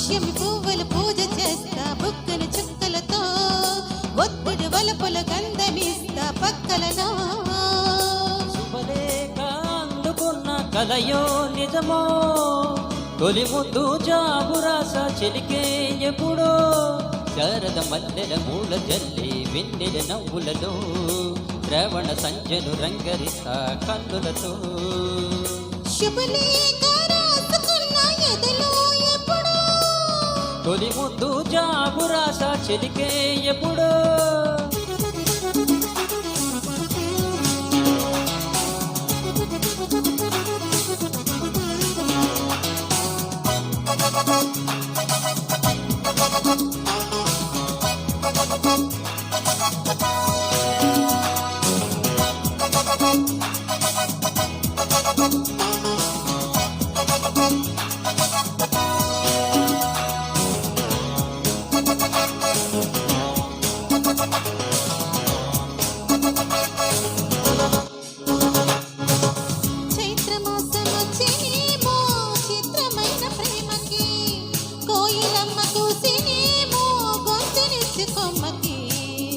పుష్యమి పువ్వులు పూజ చేస్తా బుక్కని చుక్కలతో ఒత్తిడి వలపుల గంధమిస్తా పక్కలలో శుభలేఖ అందుకున్న కలయో నిజమో తొలి ముద్దు జాబురాస చెలికే ఎప్పుడో శారద మల్లెల మూల జల్లి వెన్నెల నవ్వులలో శ్రవణ సంజను రంగరిస్తా కన్నులతో శుభలేఖ రాసుకున్న ఎదలో ఎప్పుడో తొలి ముద్దు జాబురాస చెలికే ఎప్పుడో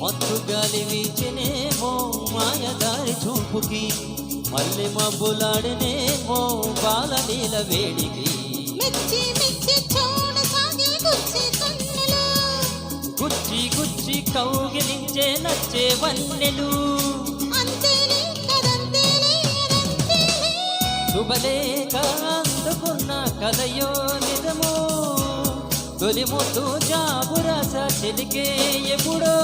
మత్తు గాలి వీచినేమో మాయదారి చూపుకి మల్లె మబ్బులాడినేమో బాల నీల వేడికి గుచ్చి గుచ్చి కౌగిలించే నచ్చే వన్నెలు శుభలేఖ అందుకున్న కలయో నిజమో తొలి ముద్దు జాబురాస చెలికే ఎప్పుడో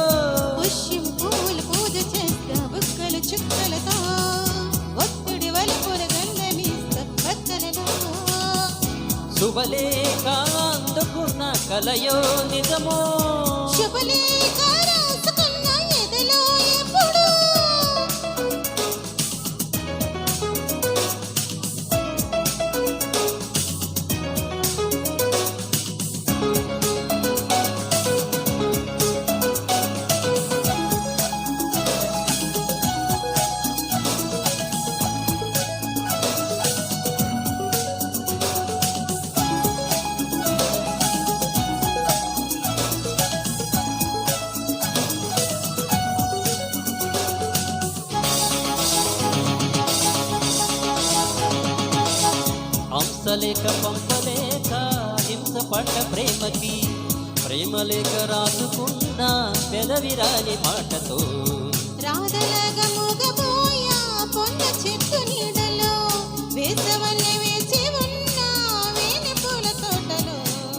పుష్యం పూలు పూజ చేస్తా బుక్కలు చుక్కలతో ఒత్తిడి వలపుల గంధమిస్తా పక్కలలో శుభలేఖ అందుకున్న కలయో నిజమో శుభలేఖ రాసుకున్న ఎదలో ఎప్పుడో హంసలేక పంపలేక హింస పడ్డ ప్రేమకి ప్రేమలేక రాసుకున్న పెదవిరాలి మాటతో రాధలాగా మూగబోయా పొన్న చెట్టు నీడలో వేసవన్నే వేచి ఉన్న వేణి పూల తోటలో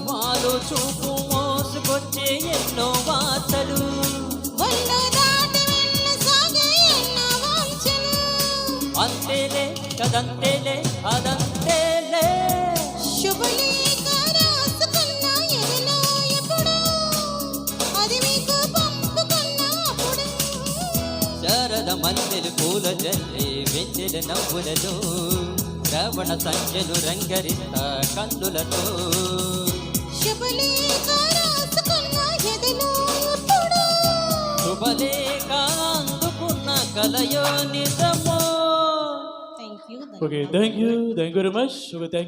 వాలు చూపు మోసుకొచ్చే ఎన్నో వార్తలు ఒళ్ళు దాటి వెన్న సాగే ఎన్నో వాంఛలు అంతేలే కదంతేలే అదంతేలే శుభలేఖ రాసుకున్న ఎదలో ఎప్పుడో అది మీకు పంపుకున్న అప్పుడు శారద మల్లెలు పూల జల్లి వెన్నెల నవ్వులలో శ్రవణ సంజలు రంగరిస్తా కన్నులతో శుభలేఖ రాసుకున్న ఎదలో ఎప్పుడో శుభలేఖ అందుకున్న కలయో నిజమో thank you Okay, thank you very much. Okay, thank you.